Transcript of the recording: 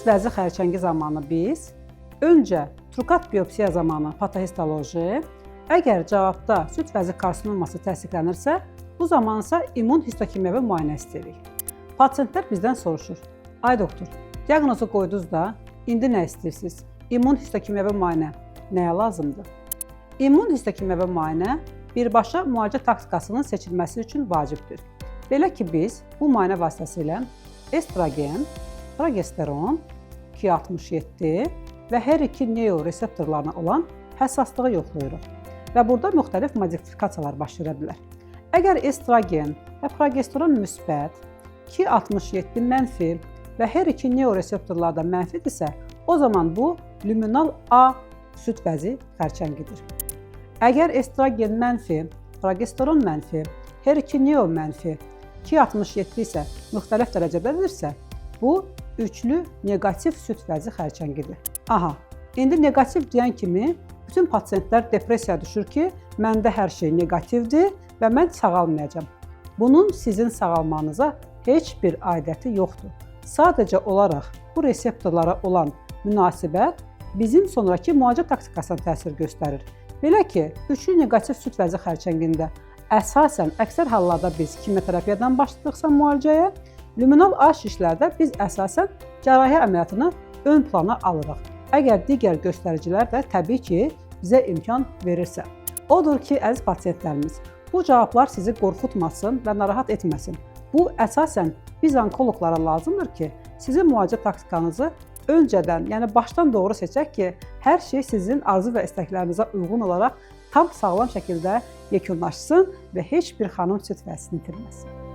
vəzi xərçəngi zamanı biz öncə trukat biopsiya zamanı patohistoloji, əgər cavabda süd vəzi karsinoması təsdiqlənirsə, bu zaman isə immun histokimyəvi müayinə istəyirik. Pasientlər bizdən soruşur: "Ay doktor, diaqnozu qoydunuz da, indi nə istəyirsiniz? İmmun histokimyəvi müayinə nəyə lazımdır?" İmmun histokimyəvi müayinə birbaşa müalicə taktikasının seçilməsi üçün vacibdir. Belə ki, biz bu müayinə vasitəsilə estrogen, progesteron, Ki67 və hər iki neoreseptorlarına olan həssaslığı yoxlayırıq və burada müxtəlif modifikasiyalar baş verə bilər. Əgər estrogen və progesteron müsbət, Ki67 mənfi və hər iki neoreseptorlarda mənfidirsə, o zaman bu luminal A süd vəzi xərçəngidir. Əgər estrogen mənfi, progesteron mənfi, hər iki neo mənfi, Ki67 isə müxtəlif dərəcədədirsə, bu üçlü negativ süd vəzi xərçəngidir. Aha, indi negativ deyən kimi bütün pasientlər depressiyaya düşür ki, məndə hər şey negativdir və mən sağalmayacağam. Bunun sizin sağalmanıza heç bir aidiyyəti yoxdur. Sadəcə olaraq bu reseptorlara olan münasibət bizim sonraki müalicə taktikasına təsir göstərir. Belə ki, üçlü negativ süd vəzi xərçəngində əsasən əksər hallarda biz kimyoterapiyadan başlayırıqsa müalicəyə, luminal A şişlərdə biz əsasən cərrahi əməliyyatını ön plana alırıq. Əgər digər göstəricilər də təbii ki, bizə imkan verirsə. Odur ki, əziz pasientlərimiz, bu cavablar sizi qorxutmasın və narahat etməsin. Bu əsasən biz onkoloqlara lazımdır ki, sizin müalicə taktikanızı öncədən, yəni başdan doğru seçək ki, hər şey sizin arzu və istəklərinizə uyğun olaraq tam sağlam şəkildə yekunlaşsın və heç bir xanım süd vəzini itirməsin.